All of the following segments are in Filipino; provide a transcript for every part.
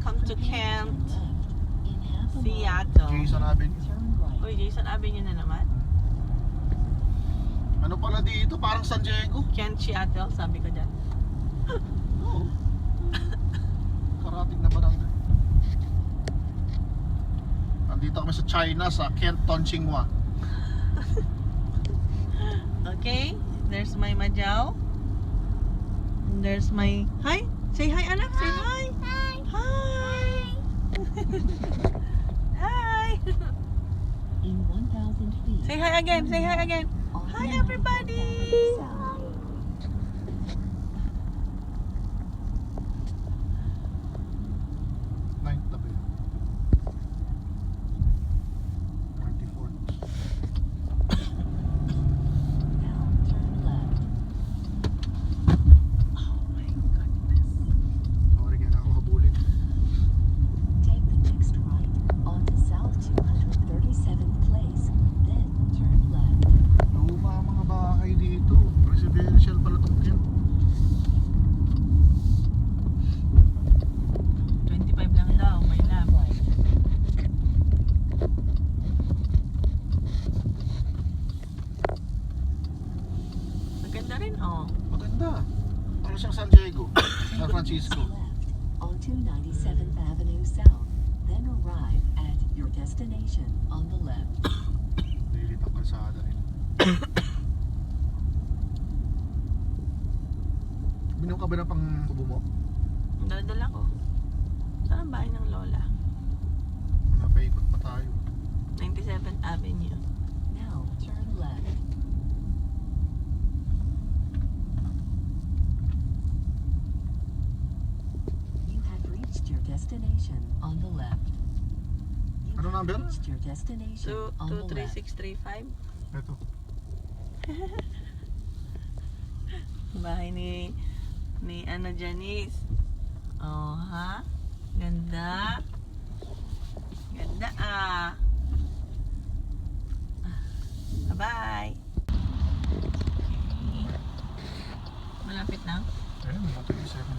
welcome to Kent, Seattle. Jason Avenue. Uy, Jason Avenue na naman. Ano pala dito? Parang San Diego. Kent, Seattle, sabi ko dyan. Oo. Karating na barangay. Nandito kami sa China, sa Kent Tongqinghua. Okay, there's my Majao. There's my... Hi! Say hi, anak! Say hi! Hi! Hi! Hi! In 1,000 feet. Say hi again! Say hi again! Hi, everybody! Ninth tabi. 24th. Now turn left. Oh my goodness. Sorry, kaya ako habulin. Take the next right onto South 237th Place. Then turn left. Luma ang mga bahay dito. Residential pala itong Kent. 25 lang daw, may lab. Right. Maganda rin, oh. Maganda. Parang siyang San Diego. San Francisco. Left onto 97th Avenue South. Then arrive at your destination on the left. Lilit ang kalsada rin. Binom ka ba na pang kubo mo? Dala-dala ko. Saan ang bahay ng lola? Napaikot pa tayo. 97th Avenue. Now turn left. You have reached your destination on the left. You Ano have number? reached your destination on the left. 23635. Ito. Bahay ni ano, Janice. Oh, ha? Ganda. Ganda, ah. Bye-bye. Okay. Malapit na. Ayun, mga 37.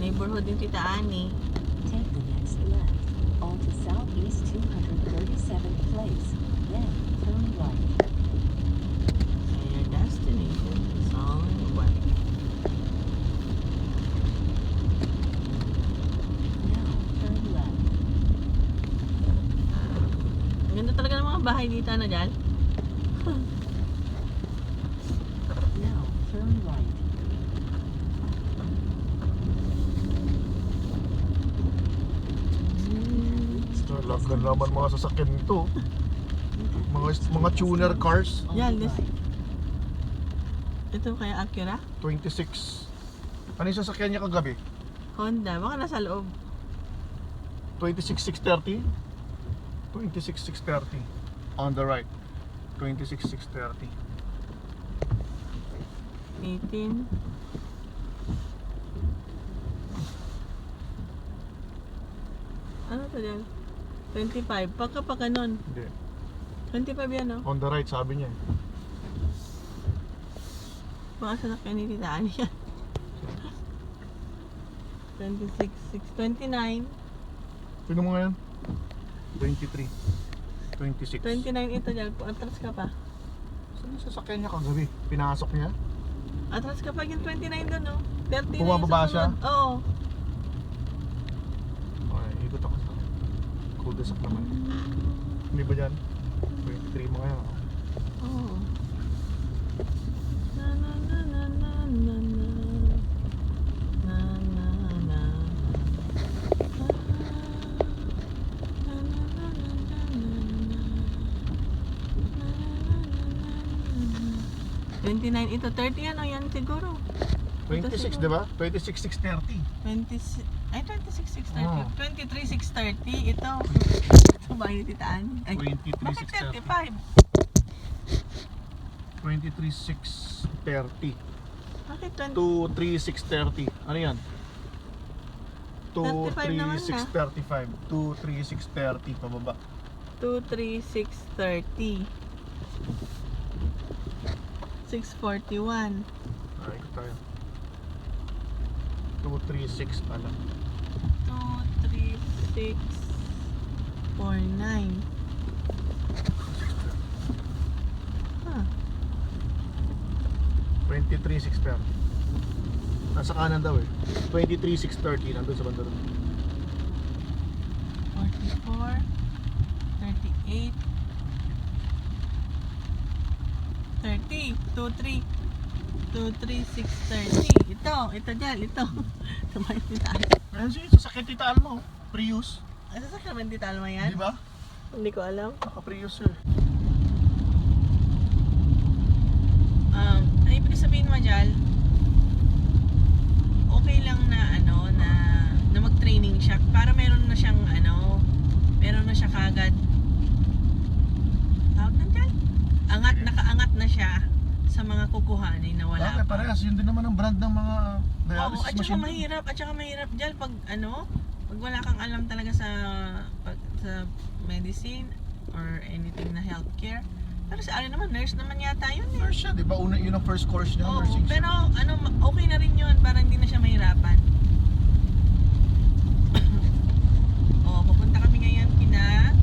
Neighborhood yung Tita Ani. Take the next left onto Southeast 237th Place. Then turn right. And your destination is on the right. Now turn left. Ang ganda talaga ng mga bahay dito na dyan. Now turn right. Talaga naman mga sasakyan nito. Mga tuner cars. On Yan, the this. right. Ito kaya Acura? 26. Ano yung sasakyan niya kagabi? Honda. Baka nasa loob. 26,630? 26,630. On the right. 26,630. 18. Ano to dyan? 25. Pagka nun. Hindi. 25 yan, no? On the right, sabi niya. Mga sasakyan ni Tita Ani yan. 26, 6, 29. Sino mo ngayon? 23. 26. 29 ito dyan. Atras ka pa. Saan yung sasakyan niya kagabi? Pinasok niya? Atras ka pa yung 29 doon, no? 30 na yung Bumababa siya? susunod. Oo. Okay, ikot ako sa cul-de-sac naman. Hindi ba dyan? 23 mo ngayon. Oo. Na na na na na na na. Na na na. Na na na na na. 29 ito, 30 ano yan siguro. 26, di ba? 26,630. 26, ay 26, 630. Oh. 23, 630 ito. Ito ba yung titaan? Ay, 23,630. bakit 35? 23,630. Bakit 20? 23,630. Ano yan? 35 naman na. 23,635. 23,630 pababa. 23630. 641. Ikot tayo. 236 pala. 23649. Huh. 23,6 per. Nasa kanan daw eh. 23,630 nandun sa banda doon. 44, 38, 30, 23, 23630. Ito dyan, ito. Tumayo din tayo. Ayan siya, sasakyan Tita Alma oh. Prius. Ay, sasakyan ba dito Alma yan? Di ba? Hindi ko alam. Naka-Prius siya eh. Ang ibig sabihin mo dyan, okay lang na na mag-training siya para meron na siyang meron na siya kagad tawag na dyan, nakaangat na siya sa mga kukuhanin na wala Bakit pa. parehas? Yun din naman ang brand ng mga Oo, dialysis at saka machine. mahirap dyan pag pag wala kang alam talaga sa medicine or anything na healthcare. Pero si Ari naman, nurse naman yata yun eh. Nurse siya, di ba? Yun ang first course niya, Oo, nursing siya. pero okay na rin yun para hindi na siya mahirapan. Papunta kami ngayon kina